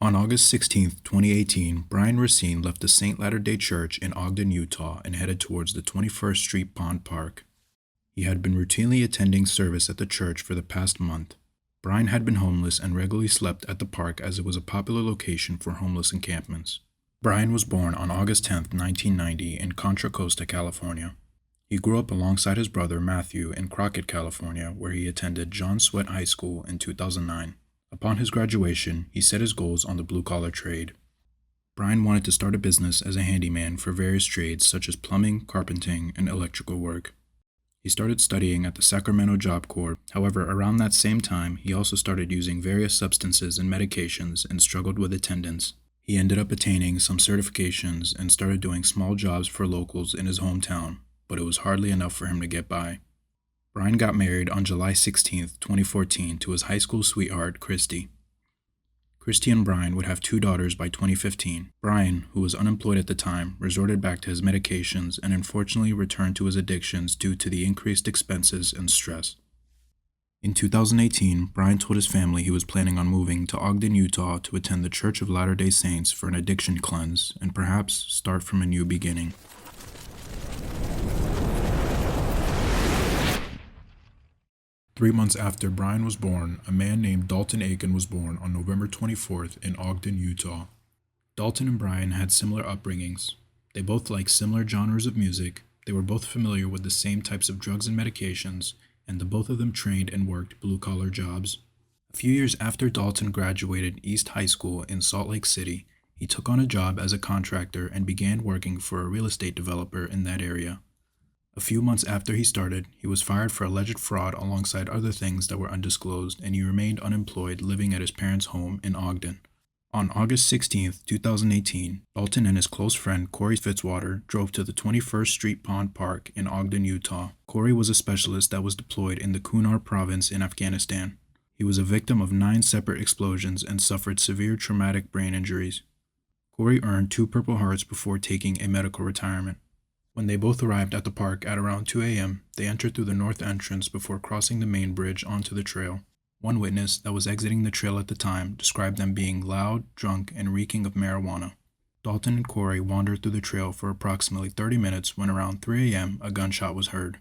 On August 16, 2018, Brian Racine left the St. Latter-day Church in Ogden, Utah, and headed towards the 21st Street Pond Park. He had been routinely attending service at the church for the past month. Brian had been homeless and regularly slept at the park as it was a popular location for homeless encampments. Brian was born on August 10, 1990, in Contra Costa, California. He grew up alongside his brother Matthew in Crockett, California, where he attended John Swett High School in 2009. Upon his graduation, he set his goals on the blue-collar trade. Brian wanted to start a business as a handyman for various trades such as plumbing, carpenting, and electrical work. He started studying at the Sacramento Job Corps. However, around that same time, he also started using various substances and medications and struggled with attendance. He ended up attaining some certifications and started doing small jobs for locals in his hometown, but it was hardly enough for him to get by. Brian got married on July 16, 2014 to his high school sweetheart, Christy. Christy and Brian would have 2 daughters by 2015. Brian, who was unemployed at the time, resorted back to his medications and unfortunately returned to his addictions due to the increased expenses and stress. In 2018, Brian told his family he was planning on moving to Ogden, Utah to attend the Church of Latter-day Saints for an addiction cleanse and perhaps start from a new beginning. Three months after Brian was born, a man named Dalton Aiken was born on November 24th in Ogden, Utah. Dalton and Brian had similar upbringings. They both liked similar genres of music, they were both familiar with the same types of drugs and medications, and the both of them trained and worked blue-collar jobs. A few years after Dalton graduated East High School in Salt Lake City, he took on a job as a contractor and began working for a real estate developer in that area. A few months after he started, he was fired for alleged fraud alongside other things that were undisclosed, and he remained unemployed living at his parents' home in Ogden. On August 16, 2018, Dalton and his close friend Corey Fitzwater drove to the 21st Street Pond Park in Ogden, Utah. Corey was a specialist that was deployed in the Kunar province in Afghanistan. He was a victim of 9 separate explosions and suffered severe traumatic brain injuries. Corey earned 2 Purple Hearts before taking a medical retirement. When they both arrived at the park at around 2 a.m., they entered through the north entrance before crossing the main bridge onto the trail. One witness that was exiting the trail at the time described them being loud, drunk, and reeking of marijuana. Dalton and Corey wandered through the trail for approximately 30 minutes when around 3 a.m. a gunshot was heard.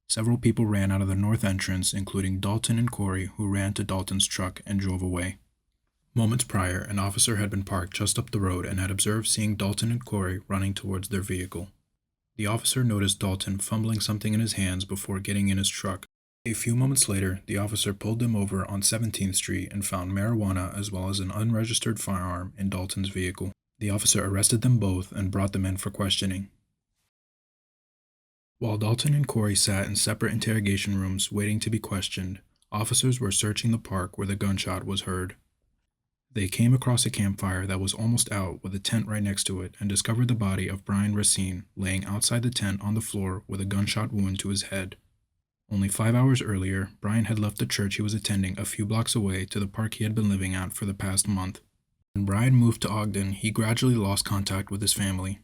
Several people ran out of the north entrance, including Dalton and Corey, who ran to Dalton's truck and drove away. Moments prior, an officer had been parked just up the road and had observed seeing Dalton and Corey running towards their vehicle. The officer noticed Dalton fumbling something in his hands before getting in his truck. A few moments later, the officer pulled them over on 17th Street and found marijuana as well as an unregistered firearm in Dalton's vehicle. The officer arrested them both and brought them in for questioning. While Dalton and Corey sat in separate interrogation rooms waiting to be questioned, officers were searching the park where the gunshot was heard. They came across a campfire that was almost out with a tent right next to it and discovered the body of Brian Racine laying outside the tent on the floor with a gunshot wound to his head. Only 5 hours earlier, Brian had left the church he was attending a few blocks away to the park he had been living at for the past month. When Brian moved to Ogden, he gradually lost contact with his family.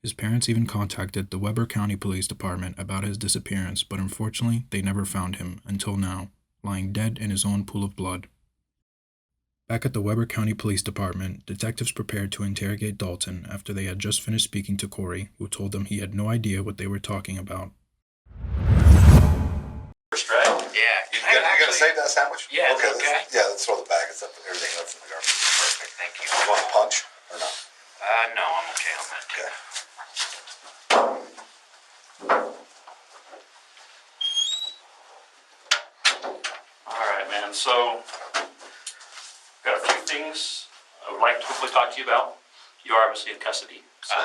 His parents even contacted the Weber County Police Department about his disappearance, but unfortunately, they never found him until now, lying dead in his own pool of blood. Back at the Weber County Police Department, detectives prepared to interrogate Dalton after they had just finished speaking to Corey, who told them he had no idea what they were talking about. First, right? Yeah. You gonna save that sandwich? Yeah, Okay. okay. Let's throw the bag and stuff and everything else in the garbage. Perfect, thank you. You want a punch or not? No, I'm okay on that. Okay. All right, man. So, got a few things I would like to hopefully talk to you about. You are obviously in custody, so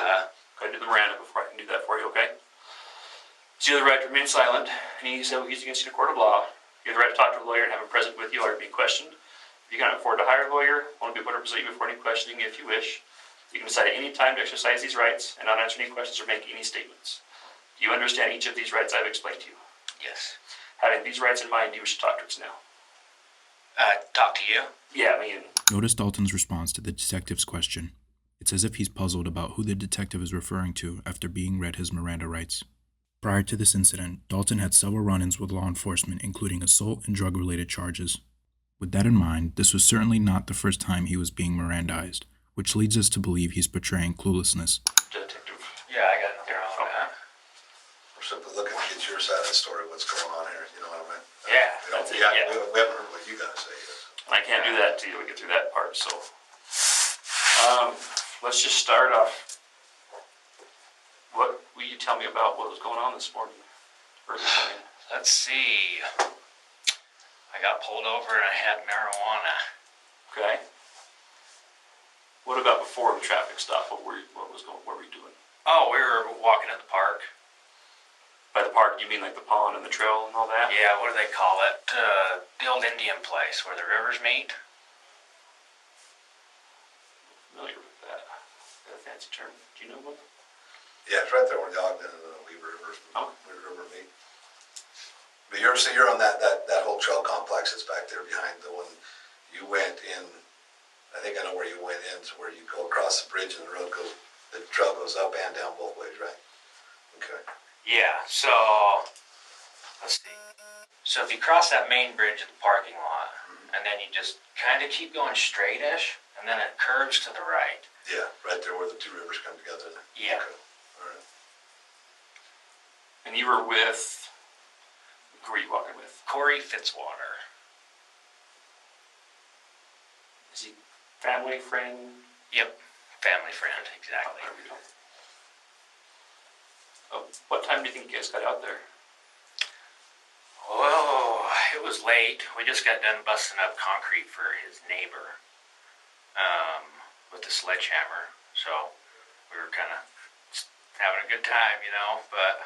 go do the Miranda before I can do that for you, okay? So you have the right to remain silent. Any he's against you in a court of law. You have the right to talk to a lawyer and have him present with you while you're being questioned. If you cannot afford to hire a lawyer, only be able to represent you before any questioning if you wish. You can decide at any time to exercise these rights and not answer any questions or make any statements. Do you understand each of these rights I've explained to you? Yes. Having these rights in mind, you wish to talk to us now. Talk to you? Yeah, me and... Notice Dalton's response to the detective's question. It's as if he's puzzled about who the detective is referring to after being read his Miranda rights. Prior to this incident, Dalton had several run-ins with law enforcement, including assault and drug-related charges. With that in mind, this was certainly not the first time he was being Mirandized, which leads us to believe he's portraying cluelessness. Detective. Yeah, I got nothing wrong with that. We're simply looking to get your side of the story, what's going on here, you know what I mean? Yeah, that's it, Yeah, yeah. we haven't heard what you guys say yet. I can't do that till we get through that part, so. Let's just start off. What will you tell me about what was going on this morning? Early morning. Let's see. I got pulled over and I had marijuana. Okay. What about before the traffic stop? What were you doing? Oh, we were walking at the park. By the park, you mean like the pond and the trail and all that? Yeah, what do they call it? The old Indian place where the rivers meet. Familiar with that. That fancy term. Do you know one? Yeah, it's right there where the Ogden and the Weaver Rivers, Oh. Weaver River meet. But you're on that whole trail complex that's back there behind the one you went in. I think I know where you went in, to where you go across the bridge and the trail goes up and down both ways, right? Okay. Yeah, so let's see. So if you cross that main bridge at the parking lot, and then you just kind of keep going straight-ish, and then it curves to the right. Yeah, right there where the two rivers come together. Yeah. Okay. All right. And you were with, who were you walking with? Corey Fitzwater. Is he family, friend? Yep, family friend, exactly. There we go. What time do you think you guys got out there? Oh, it was late. We just got done busting up concrete for his neighbor with the sledgehammer. So we were kind of having a good time, you know. But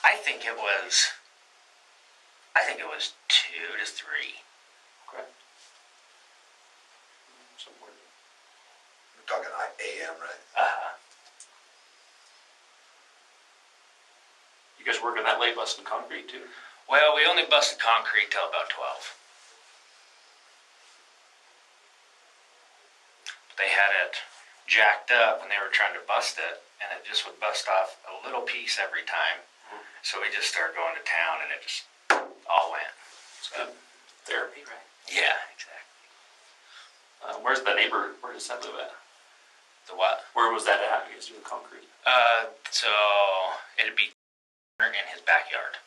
I think it was 2 to 3. Okay. Somewhere. We're talking AM, right? You guys working that late busting concrete too? Well, we only busted concrete till about 12. They had it jacked up and they were trying to bust it, and it just would bust off a little piece every time. So we just started going to town and it just all went. It's good therapy, right? Yeah, exactly. Where's that neighbor? Where does that live at? The what? Where was that at? You guys doing concrete? So it'd be in his backyard.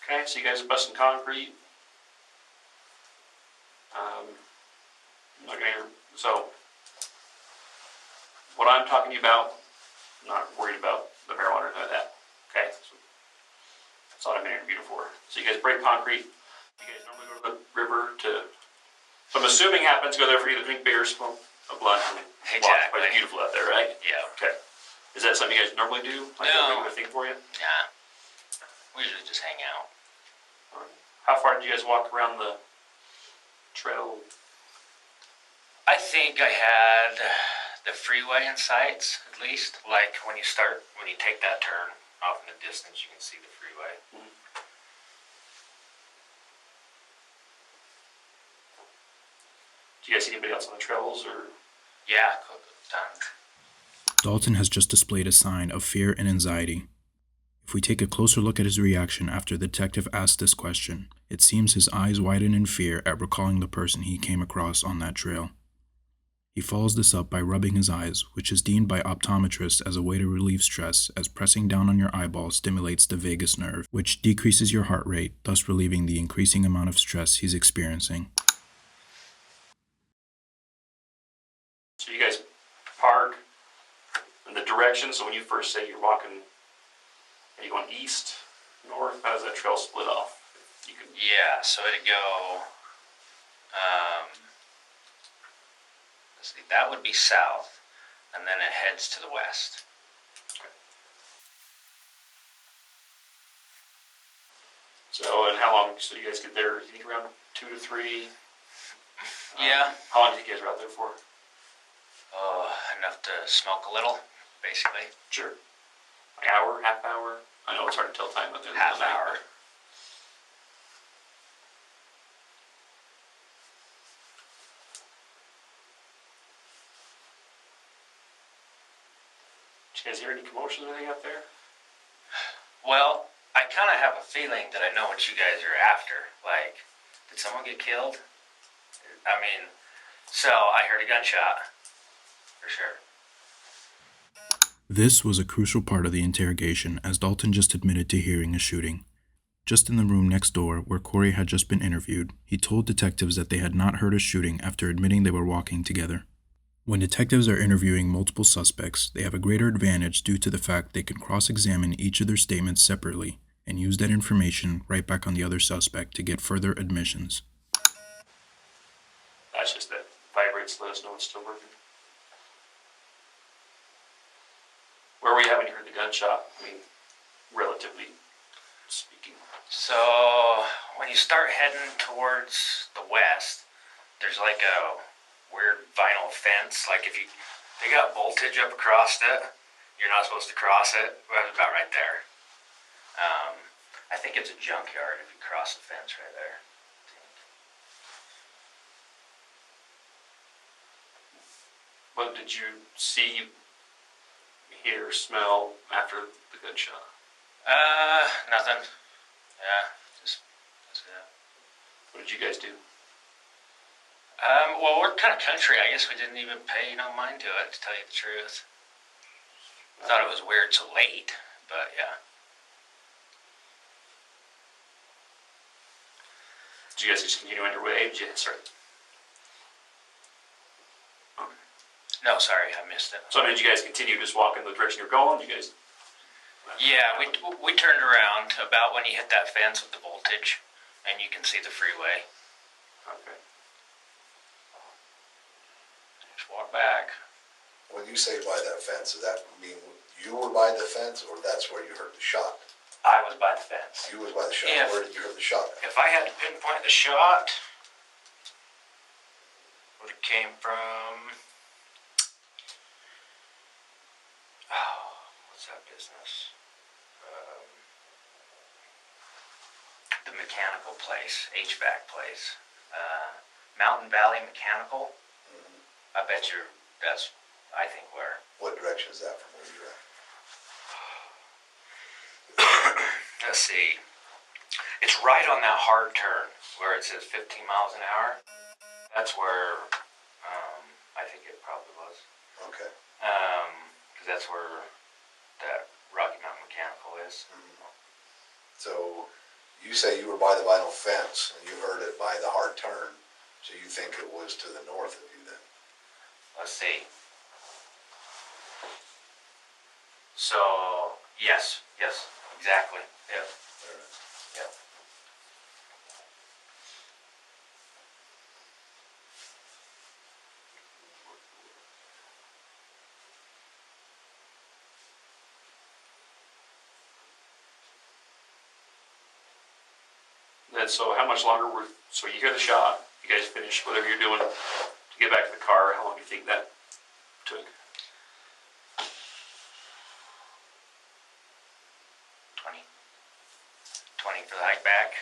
Okay, so you guys are busting concrete. I'm not gonna hear. So, what I'm talking to you about, I'm not worried about the marijuana or none of that. Okay, so that's all I've been interviewed for. So you guys break concrete. You guys normally go to the river to. So I'm assuming happens go there for you to drink beer, smoke a blunt, and watch. Exactly. But it's beautiful out there, right? Yeah. Okay. Is that something you guys normally do? Like No. a regular thing for you? Yeah. We usually just hang out. How far did you guys walk around the trail? I think I had the freeway in sights, at least. Like when you take that turn off in the distance, you can see the freeway. Do you guys see anybody else on the trails or? Yeah, done. Dalton has just displayed a sign of fear and anxiety. If we take a closer look at his reaction after the detective asked this question, it seems his eyes widen in fear at recalling the person he came across on that trail. He follows this up by rubbing his eyes, which is deemed by optometrists as a way to relieve stress, as pressing down on your eyeball stimulates the vagus nerve, which decreases your heart rate, thus relieving the increasing amount of stress he's experiencing. So you guys park in the direction, so when you first say you're walking, are you going east, north? How does that trail split off? You can. Yeah, so it'd go, let's see, that would be south, and then it heads to the west. So, and how long, so you guys get there, you think around 2 to 3? Yeah. How long do you think you guys were out there for? Enough to smoke a little, basically. Sure. An hour, half hour? I know it's hard to tell time out there. Half hour. Did you guys hear any commotion or anything out there? Well, I kind of have a feeling that I know what you guys are after. Like, did someone get killed? I mean, so I heard a gunshot, for sure. This was a crucial part of the interrogation, as Dalton just admitted to hearing a shooting. Just in the room next door, where Corey had just been interviewed, he told detectives that they had not heard a shooting after admitting they were walking together. When detectives are interviewing multiple suspects, they have a greater advantage due to the fact they can cross-examine each of their statements separately and use that information right back on the other suspect to get further admissions. That's just that vibrates, let us know it's still working. Where were you having you heard the gunshot? I mean, relatively speaking. So, when you start heading towards the west, there's like a weird vinyl fence. Like if they got voltage up across it, you're not supposed to cross it. Well, it's about right there. I think it's a junkyard if you cross the fence right there. What did you see, hear, smell after the gunshot? Nothing. Yeah, just that's it. What did you guys do? Well, we're kind of country. I guess we didn't even pay no mind to it, to tell you the truth. Thought it was weird so late, but yeah. Did you guys just continue on your way? Did you start? No, sorry, I missed it. So I mean, did you guys continue just walking the direction you're going? You guys? Yeah, we turned around about when you hit that fence with the voltage, and you can see the freeway. Okay. Just walk back. When you say by that fence, does that mean you were by the fence, or that's where you heard the shot? I was by the fence. You was by the shot. Yeah. Where did you hear the shot? If I had to pinpoint the shot, would it came from? Oh, what's that business? The mechanical place, HVAC place, Mountain Valley Mechanical. Mm-hmm. I bet that's, I think, where. What direction is that from where you're at? Let's see. It's right on that hard turn where it says 15 miles an hour. That's where I think it probably was. Okay. Because that's where that Rocky Mountain Mechanical is. Mm-hmm. So you say you were by the vinyl fence and you heard it by the hard turn. So you think it was to the north of you then? Let's see. So, yes, exactly. Yep. Yep. And so how much longer so you hear the shot, you guys finish whatever you're doing to get back to the car, how long do you think that took? 20 for the hike back.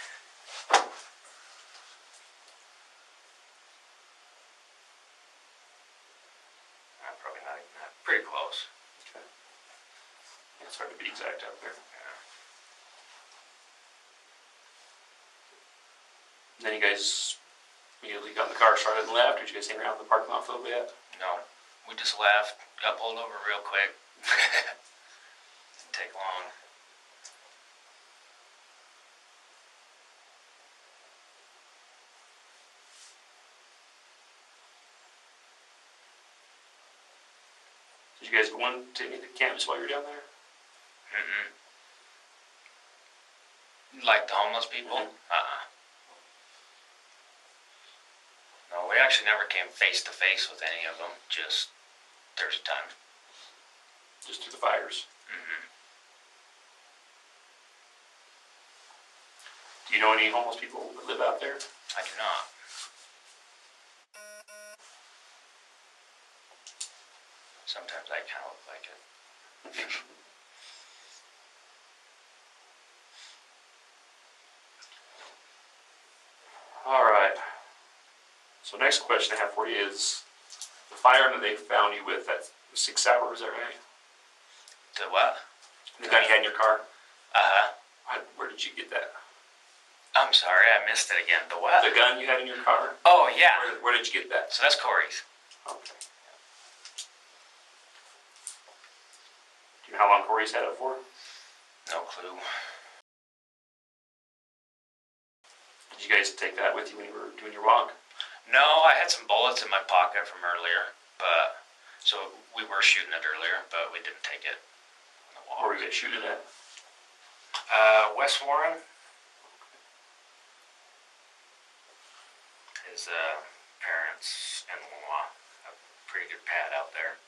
Probably not even that. Pretty close. Okay. Yeah, it's hard to be exact out there. Yeah. And then you guys immediately got in the car, started and left, or did you guys hang around the parking lot for a little bit? No, we just left, got pulled over real quick. Didn't take long. Did you guys go into any of the camps while you were down there? Mm-mm. Like the homeless people? Mm-hmm. No, we actually never came face to face with any of them. Just there's a time. Just through the fires? Mm-hmm. Do you know any homeless people that live out there? I do not. Sometimes I kind of look like it. All right. So next question I have for you is, the firearm that they found you with, that was 6 hours, is that right? The what? The gun you had in your car? Where did you get that? I'm sorry, I missed it again. The what? The gun you had in your car? Oh, yeah. Where did you get that? So that's Corey's. Okay. Do you know how long Corey's had it for? No clue. Did you guys take that with you when you were doing your walk? No, I had some bullets in my pocket from earlier, but so we were shooting it earlier, but we didn't take it on the walk. Where were you guys shooting at? West Warren. His parents and in-law have a pretty good pad out there.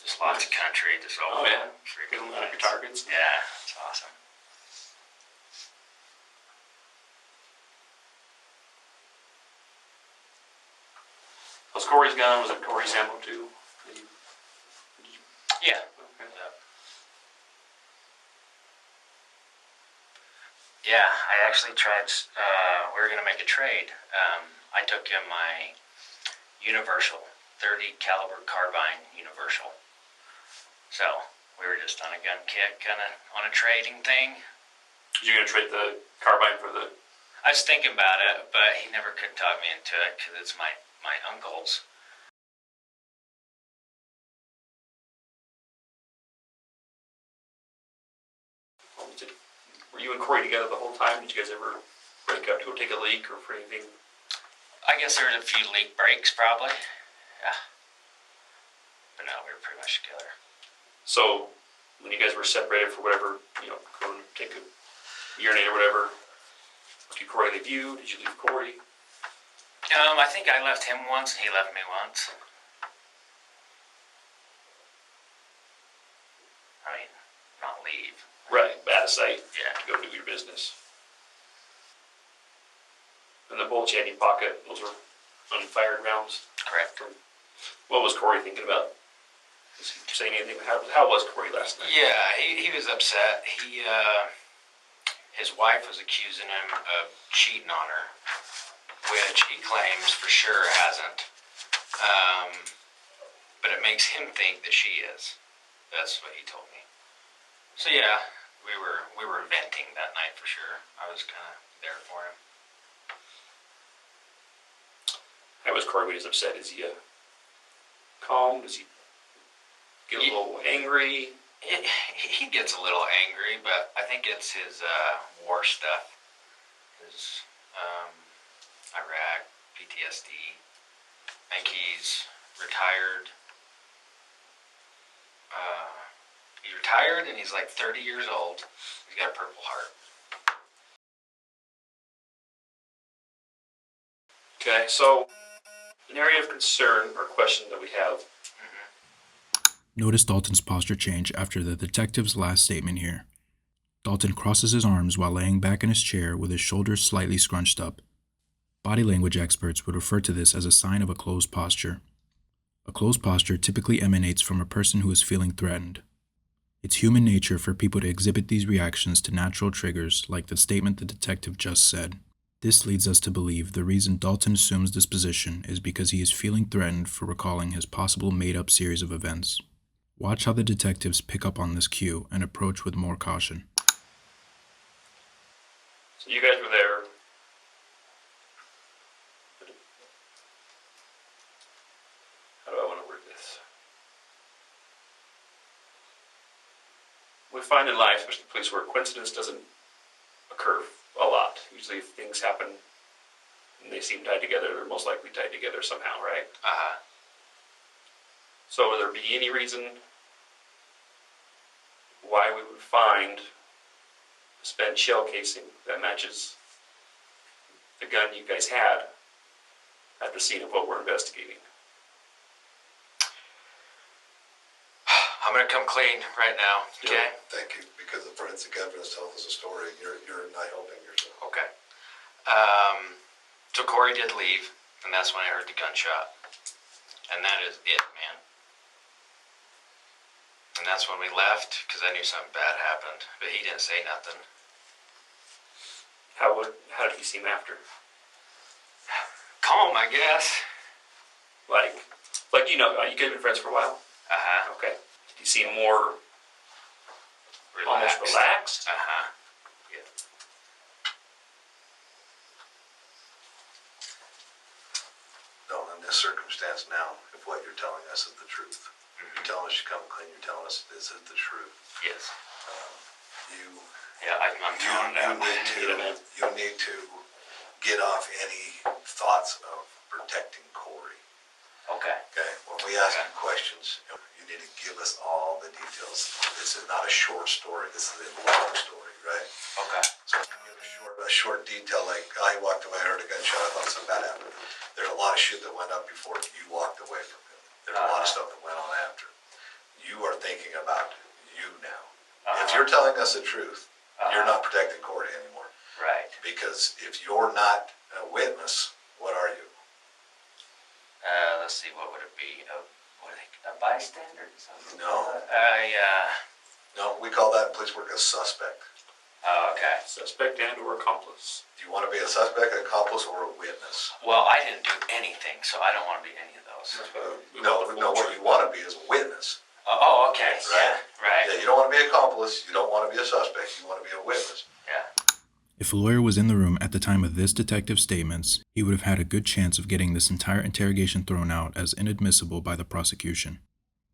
Just lots of country, just Oh, yeah. freaking Good luck at your targets. Yeah, it's awesome. Was Corey's gun, was it Corey's ammo too? Yeah. Okay. Yeah, I actually tried. We were gonna make a trade. I took him my Universal 30 caliber carbine Universal. So we were just on a gun kick, kind of on a trading thing. You're gonna trade the carbine for the? I was thinking about it, but he never could talk me into it because it's my uncle's. Were you and Corey together the whole time? Did you guys ever break up to go take a leak or for anything? I guess there was a few leak breaks, probably. Yeah. But no, we were pretty much together. So, when you guys were separated for whatever, going to take a urinate or whatever, did Corey leave you? Did you leave Corey? I think I left him once, and he left me once. I mean, not leave. Right, out of sight. Yeah. To go do your business. And the bullets you had in your pocket, those were unfired rounds? Correct. What was Corey thinking about? Was he saying anything? How was Corey last night? Yeah, he was upset. His wife was accusing him of cheating on her, which he claims for sure hasn't. But it makes him think that she is. That's what he told me. So yeah, we were venting that night for sure. I was kind of there for him. How was Corey when he's upset? Is he calm? Does he get a little angry? He gets a little angry, but I think it's his war stuff. His Iraq, PTSD. I think he's retired. He's retired and he's like 30 years old. He's got a Purple Heart. Okay, so an area of concern or question that we have. Notice Dalton's posture change after the detective's last statement here. Dalton crosses his arms while laying back in his chair with his shoulders slightly scrunched up. Body language experts would refer to this as a sign of a closed posture. A closed posture typically emanates from a person who is feeling threatened. It's human nature for people to exhibit these reactions to natural triggers like the statement the detective just said. This leads us to believe the reason Dalton assumes this position is because he is feeling threatened for recalling his possible made-up series of events. Watch how the detectives pick up on this cue and approach with more caution. So you guys were there. How do I want to word this? We find in life, especially police work, coincidence doesn't occur a lot. Usually if things happen and they seem tied together, they're most likely tied together somehow, right? So would there be any reason why we would find a spent shell casing that matches the gun you guys had at the scene of what we're investigating? I'm gonna come clean right now, okay? Thank you, because the forensic evidence tells us a story. You're not helping yourself. Okay. So Corey did leave, and that's when I heard the gunshot. And that is it, man. And that's when we left, because I knew something bad happened. But he didn't say nothing. How did he seem after? Calm, I guess. Like you guys have been friends for a while? Uh-huh. Okay. Did you seem more Almost relaxed? Yeah. No, in this circumstance now, if what you're telling us is the truth, you're telling us you come clean, you're telling us this is the truth. Yes. You Yeah, I'm throwing it out. you need to get off any thoughts of protecting Corey. Okay. Okay, when we ask you questions, you need to give us all the details. This is not a short story, this is a long story, right? Okay. So if you give a short detail like, I walked away, I heard a gunshot, I thought something bad happened. There's a lot of shit that went up before you walked away from him. There's a lot of stuff that went on after. You are thinking about you now. If you're telling us the truth, you're not protecting Corey anymore. Right. Because if you're not a witness, what are you? Let's see, what would it be? A bystander? Something? No. No, we call that in police work a suspect. Oh, okay. Suspect and or accomplice. Do you want to be a suspect, an accomplice, or a witness? Well, I didn't do anything, so I don't want to be any of those. No, what you want to be is a witness. Oh, okay. Right. Yeah, right. Yeah, you don't want to be an accomplice, you don't want to be a suspect, you want to be a witness. Yeah. If a lawyer was in the room at the time of this detective's statements, he would have had a good chance of getting this entire interrogation thrown out as inadmissible by the prosecution.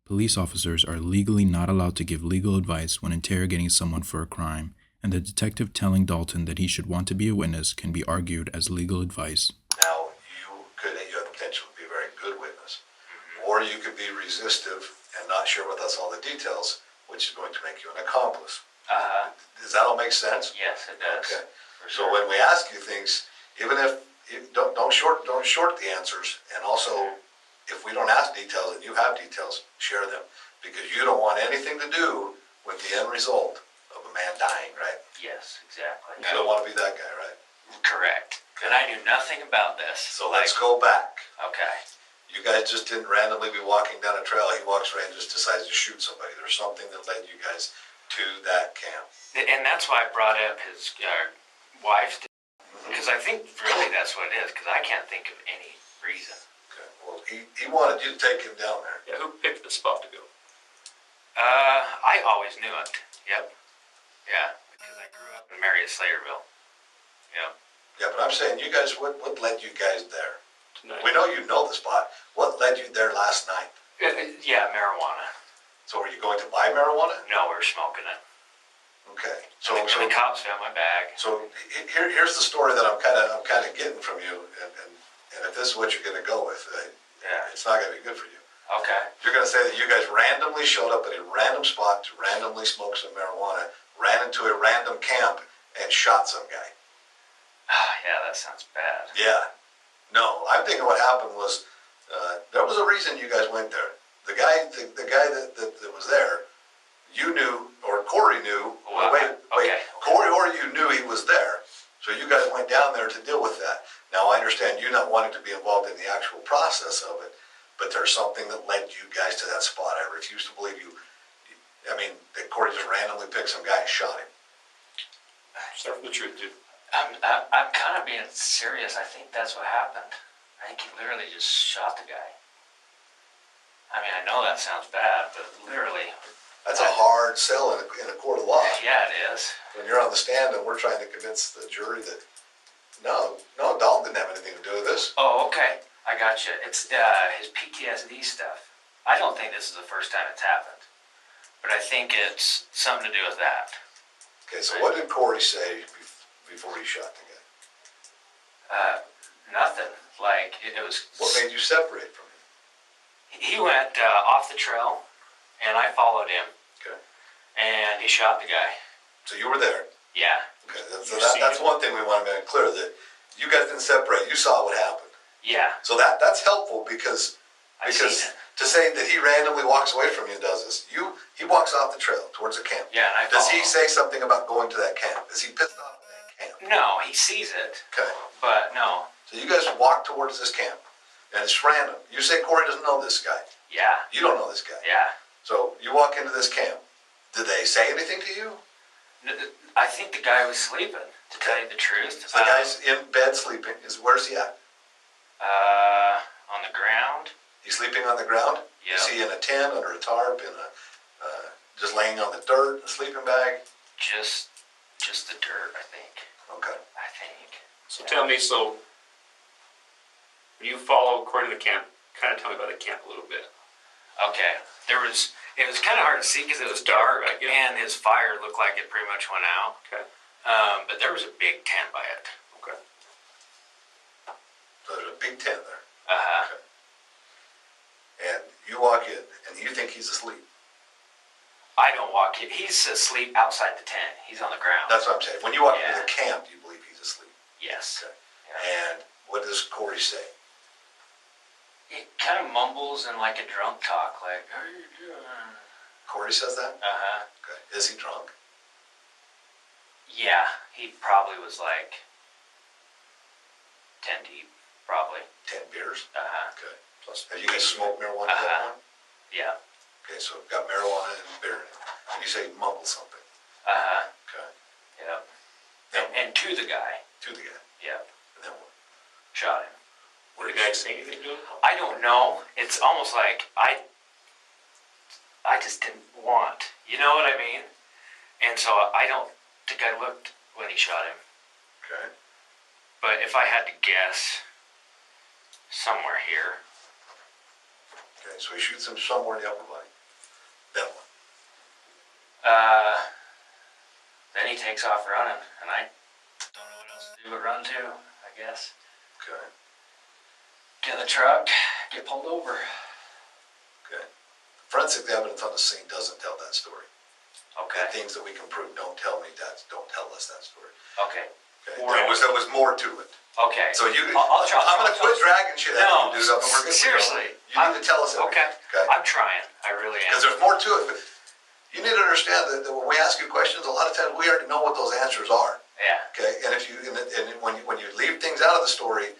Police officers are legally not allowed to give legal advice when interrogating someone for a crime, and the detective telling Dalton that he should want to be a witness can be argued as legal advice. Now, you have the potential to be a very good witness, or you could be resistive and not share with us all the details, which is going to make you an accomplice. Does that all make sense? Yes, it does. Okay. For So sure. when we ask you things, even if you don't short the answers, and also if we don't ask details and you have details, share them, because you don't want anything to do with the end result of a man dying, right? Yes, exactly. You don't want to be that guy, right? Correct. And I knew nothing about this. So let's go back. Okay. You guys just didn't randomly be walking down a trail. He walks right and just decides to shoot somebody. There's something that led you guys to that camp. And that's why I brought up his wife, because I think really that's what it is, because I can't think of any reason. Okay. Well, he wanted you to take him down there. Yeah, who picked the spot to go? I always knew it. Yep. Yeah, because I grew up in Marion Slayerville. Yep. Yeah, but I'm saying, you guys, what led you guys there? Tonight. We know you know the spot. What led you there last night? Yeah, marijuana. So were you going to buy marijuana? No, we were smoking it. Okay. So the cops found my bag. So here's the story that I'm kind of getting from you, and if this is what you're going to go with, Yeah. it's not going to be good for you. Okay. You're going to say that you guys randomly showed up at a random spot to randomly smoke some marijuana, ran into a random camp, and shot some guy. Yeah, that sounds bad. Yeah. No, I'm thinking what happened was there was a reason you guys went there. The guy that was there, you knew, or Corey knew. Well, wait. okay. Corey or you knew he was there, so you guys went down there to deal with that. Now I understand you not wanting to be involved in the actual process of it, but there's something that led you guys to that spot. I refuse to believe you. I mean, that Corey just randomly picked some guy and shot him. Start from the truth, dude. I'm kind of being serious. I think that's what happened. I think he literally just shot the guy. I mean, I know that sounds bad, but literally. That's a hard sell in a court of law. Yeah, it is. When you're on the stand and we're trying to convince the jury that no, Dalton didn't have anything to do with this. Oh, okay. I got you. It's his PTSD stuff. I don't think this is the first time it's happened, but I think it's something to do with that. Okay, so what did Corey say before he shot the guy? Nothing. Like it was. What made you separate from him? He went off the trail, and I followed him, Okay, and he shot the guy. so you were there. Yeah. Okay, that's one thing we want to make clear, that you guys didn't separate. You saw what happened. Yeah. So that's helpful because I've seen it. to say that he randomly walks away from you and does this, he walks off the trail towards a camp. Yeah, and I Does follow he him. say something about going to that camp? Is he pissed off at that camp? No, he sees it, Okay, but no. so you guys walk towards this camp, and it's random. You say Corey doesn't know this guy. Yeah. You don't know this guy. Yeah. So you walk into this camp. Did they say anything to you? I think the guy was sleeping, to tell you the truth. So the guy's in bed sleeping. Where's he at? On the ground. He's sleeping on the ground? Yeah. Is he in a tent, under a tarp, in a Just laying on the dirt, a sleeping bag? Just the dirt, I think. Okay. I think. So tell me, so when you follow according to the camp, kind of tell me about the camp a little bit. Okay. It was kind of hard to see because it was dark, right, yeah. and his fire looked like it pretty much went out. Okay. But there was a big tent by it. Okay. So there's a big tent there. Uh-huh. Okay. And you walk in, and you think he's asleep. I don't walk in. He's asleep outside the tent. He's on the ground. That's what I'm saying. When you walk into Yeah. the camp, you believe he's asleep. Yes. Okay. Yeah. And what does Corey say? He kind of mumbles in like a drunk talk, like, how you doing? Corey says that? Uh-huh. Okay. Is he drunk? Yeah, he probably was like 10 deep, probably. 10 beers? Uh-huh. Okay. Plus, Have you guys smoked marijuana at that Uh-huh. point? Yeah. Okay, so we've got marijuana and beer in it. And you say mumble something. Uh-huh. Okay. Yep. Then And to the guy. to the guy. Yep. And then what? Shot him. did the guy say anything to him? I don't know. It's almost like I just didn't want. You know what I mean? And so I don't think I looked when he shot him. Okay. But if I had to guess, somewhere here. Okay, so he shoots him somewhere in the upper body. Then what? Then he takes off running, and I don't know what else to do but run too, I guess. Okay. Get in the truck, get pulled over. Okay. Forensic evidence on the scene doesn't tell that story. Okay. The things that we can prove don't tell us that story. Okay. Okay. Or- There was more to it. Okay. So you, I'll try. I'm gonna quit dragging shit out of you, dude. No, We're good. seriously. You need to tell us everything. Okay. Okay. I'm trying. I really am. Because there's more to it. But you need to understand that when we ask you questions, a lot of times we already know what those answers are. Yeah. Okay. And if you when you leave things out of the story,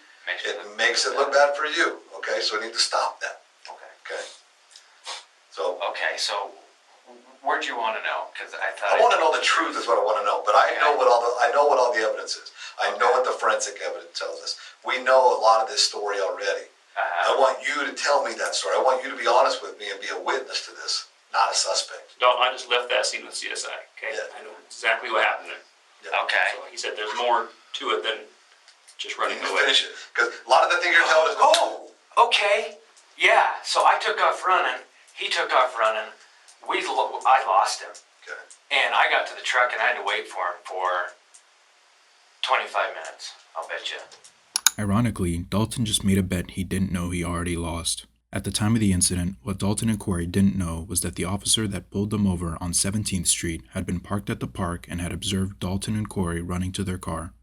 it makes it look bad for you. Okay. So we need to stop that. Okay. Okay. So Okay. So, where'd you want to know? Because I thought I want to know the truth is what I want to know. But I know what all the evidence is. I know what the forensic evidence tells us. We know a lot of this story already. I want you to tell me that story. I want you to be honest with me and be a witness to this, not a suspect. Dalton, I just left that scene with CSI, okay? Yeah. I know exactly what happened there. Yeah. Okay. So he said there's more to it than just You running need to away. finish it. Because a lot of the things you're telling us, Oh. Okay. Yeah. So I took off running. He took off running. I lost him, okay. and I got to the truck and I had to wait for him for 25 minutes. I'll bet you. Ironically, Dalton just made a bet he didn't know he already lost. At the time of the incident, what Dalton and Corey didn't know was that the officer that pulled them over on 17th Street had been parked at the park and had observed Dalton and Corey running to their car.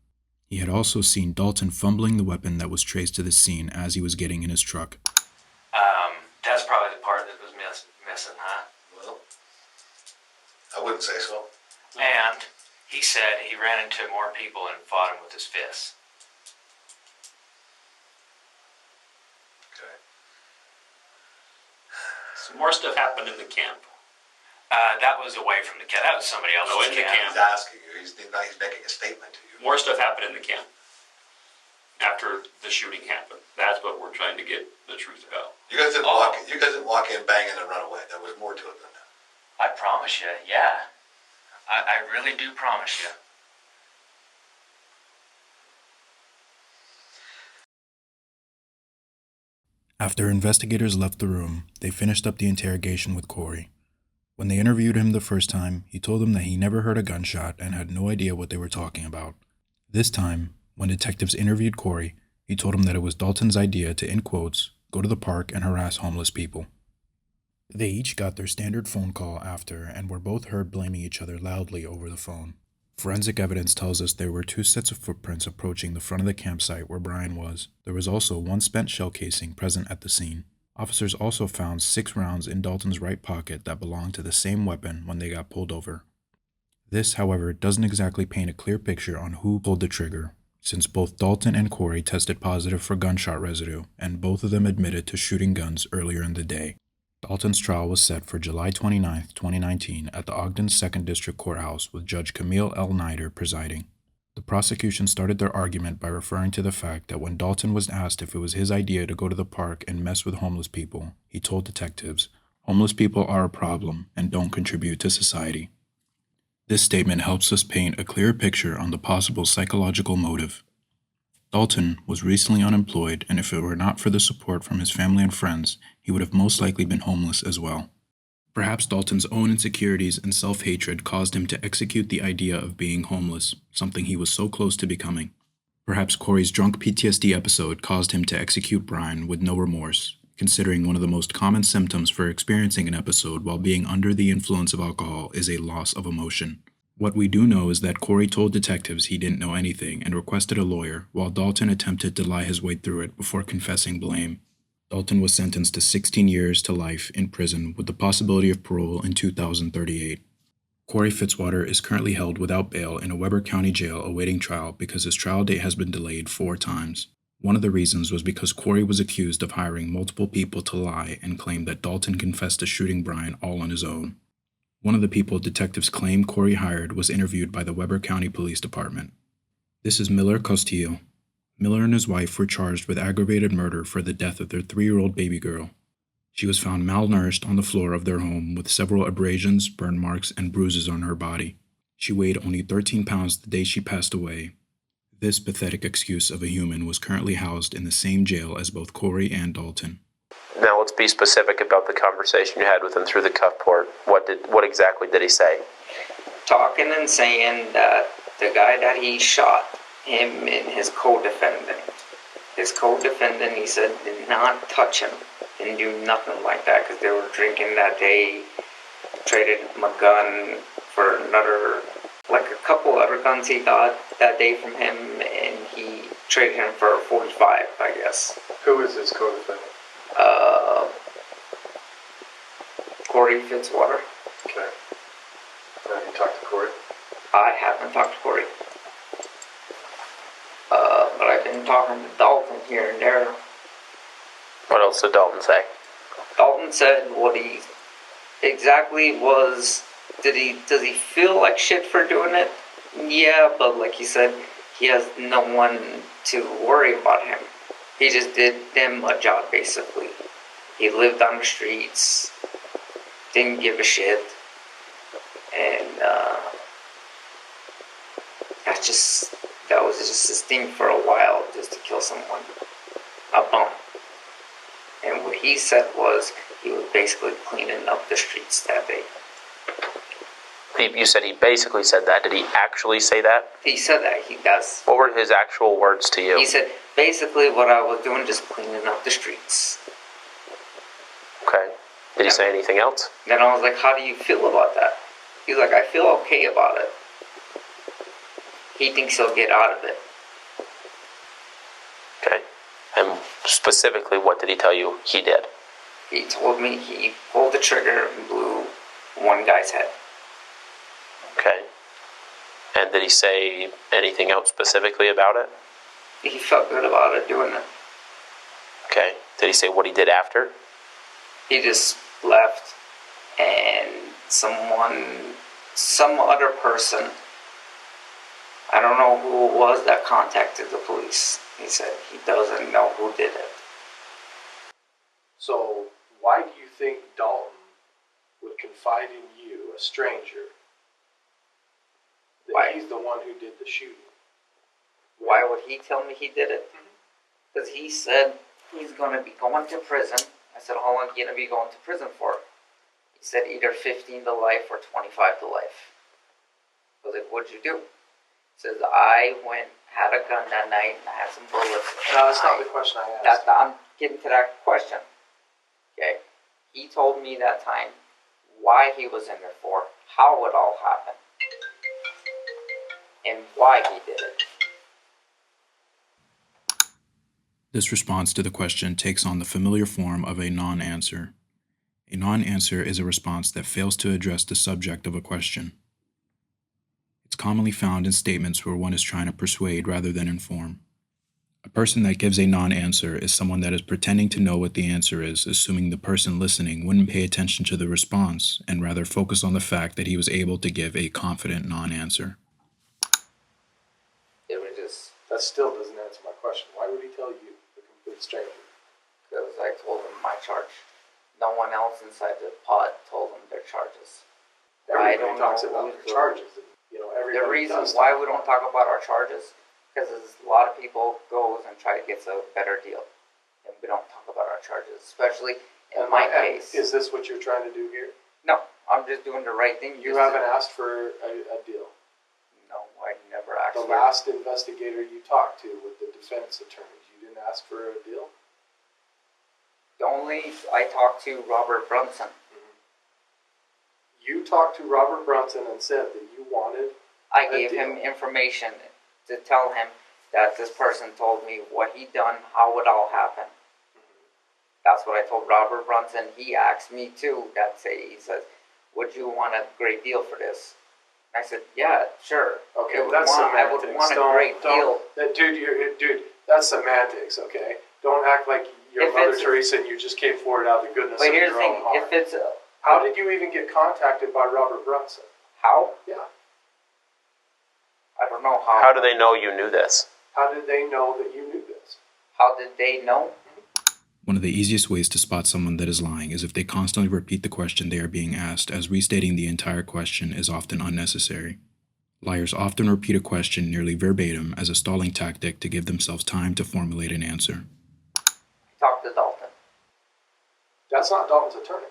He had also seen Dalton fumbling the weapon that was traced to the scene as he was getting in his truck. That's probably the part that was missing, huh? Well, I wouldn't say so. And he said he ran into more people and fought him with his fists. Okay. Some more stuff happened in the camp. That was away from the camp. That was somebody else's No, in the camp. He's asking you. He's making a statement to you. More stuff happened in the camp after the shooting happened. That's what we're trying to get the truth about. You guys didn't walk. You guys didn't walk in banging and run away. There was more to it than that. I promise you, yeah. I really do promise you. After investigators left the room, they finished up the interrogation with Corey. When they interviewed him the first time, he told them that he never heard a gunshot and had no idea what they were talking about. This time, when detectives interviewed Corey, he told them that it was Dalton's idea to, in quotes, go to the park and harass homeless people. They each got their standard phone call after and were both heard blaming each other loudly over the phone. Forensic evidence tells us there were 2 sets of footprints approaching the front of the campsite where Brian was. There was also 1 spent shell casing present at the scene. Officers also found 6 rounds in Dalton's right pocket that belonged to the same weapon when they got pulled over. This, however, doesn't exactly paint a clear picture on who pulled the trigger, since both Dalton and Corey tested positive for gunshot residue, and both of them admitted to shooting guns earlier in the day. Dalton's trial was set for July 29, 2019 at the Ogden 2nd District Courthouse with Judge Camille L. Nider presiding. The prosecution started their argument by referring to the fact that when Dalton was asked if it was his idea to go to the park and mess with homeless people, he told detectives, Homeless people are a problem and don't contribute to society. This statement helps us paint a clearer picture on the possible psychological motive. Dalton was recently unemployed, and if it were not for the support from his family and friends, he would have most likely been homeless as well. Perhaps Dalton's own insecurities and self-hatred caused him to execute the idea of being homeless, something he was so close to becoming. Perhaps Corey's drunk PTSD episode caused him to execute Brian with no remorse, considering one of the most common symptoms for experiencing an episode while being under the influence of alcohol is a loss of emotion. What we do know is that Corey told detectives he didn't know anything and requested a lawyer, while Dalton attempted to lie his way through it before confessing blame. Dalton was sentenced to 16 years to life in prison with the possibility of parole in 2038. Corey Fitzwater is currently held without bail in a Weber County jail awaiting trial because his trial date has been delayed 4 times. One of the reasons was because Corey was accused of hiring multiple people to lie and claimed that Dalton confessed to shooting Brian all on his own. One of the people detectives claim Corey hired was interviewed by the Weber County Police Department. This is Miller Castillo. Miller and his wife were charged with aggravated murder for the death of their 3-year-old baby girl. She was found malnourished on the floor of their home with several abrasions, burn marks, and bruises on her body. She weighed only 13 pounds the day she passed away. This pathetic excuse of a human was currently housed in the same jail as both Corey and Dalton. Now let's be specific about the conversation you had with him through the cuff port. What exactly did he say? Talking and saying that the guy that he shot, him and his co-defendant, he said, did not touch him, didn't do nothing like that because they were drinking that day, traded him a gun for another, like a couple other guns he got that day from him, and he traded him for a 45, I guess. Who is this co-defendant? Corey Fitzwater. Okay. Have you talked to Corey? I haven't talked to Corey. But I've been talking to Dalton here and there. What else did Dalton say? Dalton said what he exactly was, does he feel like shit for doing it? Yeah, but like he said, he has no one to worry about him. He just did them a job, basically. He lived on the streets, didn't give a shit, and that was just his thing for a while, just to kill someone, a bum. And what he said was he was basically cleaning up the streets that day. You said he basically said that. Did he actually say that? He said that, he does. What were his actual words to you? He said, basically what I was doing, just cleaning up the streets. Okay. Did he say anything else? Then I was like, how do you feel about that? He's like, I feel okay about it. He thinks he'll get out of it. Okay. And specifically, what did he tell you he did? He told me he pulled the trigger and blew one guy's head. Okay. And did he say anything else specifically about it? He felt good about it, doing it. Okay. Did he say what he did after? He just left, and some other person, I don't know who it was, that contacted the police. He said he doesn't know who did it. So, why do you think Dalton would confide in you, a stranger, that Why? he's the one who did the shooting? Why would he tell me he did it? Because he said he's going to be going to prison. I said, how long are you going to be going to prison for? He said either 15 to life or 25 to life. I was like, what'd you do? He says, I had a gun that night, and I had some bullets. No, that's not the question I asked. I'm getting to that question. Okay. He told me that time why he was in there for, how it all happened, and why he did it. This response to the question takes on the familiar form of a non-answer. A non-answer is a response that fails to address the subject of a question. It's commonly found in statements where one is trying to persuade rather than inform. A person that gives a non-answer is someone that is pretending to know what the answer is, assuming the person listening wouldn't pay attention to the response and rather focus on the fact that he was able to give a confident non-answer. It was just That still doesn't answer my question. Why would he tell you, a complete stranger? because I told him my charge. No one else inside the pod told them their charges. I Everybody don't talks know about who's the charges. And, you know, The everybody reason does why talk we don't about talk about our charges, because a lot of people goes and try to get a better deal, and we don't talk about our charges, especially in my case. Is this what you're trying to do here? No, I'm just doing the right thing. You haven't asked for a deal. No, I never asked The for last investigator you talked to with the defense attorneys, you didn't ask for a deal? I talked to Robert Brunson. You talked to Robert Brunson and said that you wanted I a gave deal. him information to tell him that this person told me what he'd done, how it all happened. That's what I told Robert Brunson. He asked me too that day. He says, would you want a great deal for this? I said, yeah, sure. Okay, I would that's semantics. I would want a great deal. Dude, that's semantics, okay? Don't act like you're If Mother it's- Teresa and you just came forward out of the goodness But of here's your the thing, own heart. if it's How did you even get contacted by Robert Brunson? how? Yeah. I don't know how. How do they know you knew this? How did they know that you knew this? How did they know? One of the easiest ways to spot someone that is lying is if they constantly repeat the question they are being asked, as restating the entire question is often unnecessary. Liars often repeat a question nearly verbatim as a stalling tactic to give themselves time to formulate an answer. Talk to Dalton. That's not Dalton's attorney.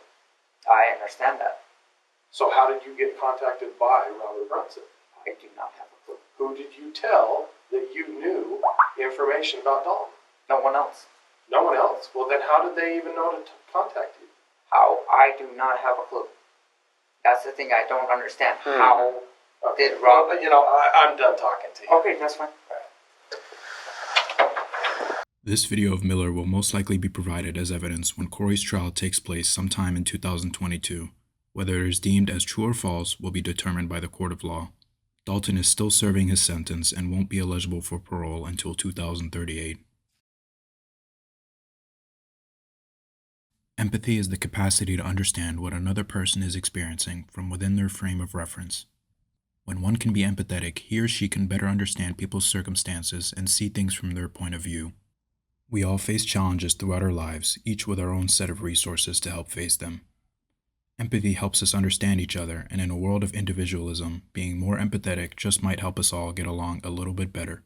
I understand that. So how did you get contacted by Robert Brunson? I do not have a clue. Who did you tell that you knew information about Dalton? No one else. No one else? Well, then how did they even know to contact you? How? I do not have a clue. That's the thing I don't understand. How did Rob... Well, you know, I'm done talking to you. Okay, that's fine. This video of Miller will most likely be provided as evidence when Corey's trial takes place sometime in 2022. Whether it is deemed as true or false will be determined by the court of law. Dalton is still serving his sentence and won't be eligible for parole until 2038. Empathy is the capacity to understand what another person is experiencing from within their frame of reference. When one can be empathetic, he or she can better understand people's circumstances and see things from their point of view. We all face challenges throughout our lives, each with our own set of resources to help face them. Empathy helps us understand each other, and in a world of individualism, being more empathetic just might help us all get along a little bit better.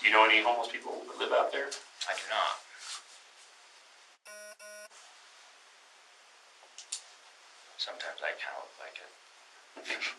Do you know any homeless people that live out there? I do not. Sometimes I kind of look like it.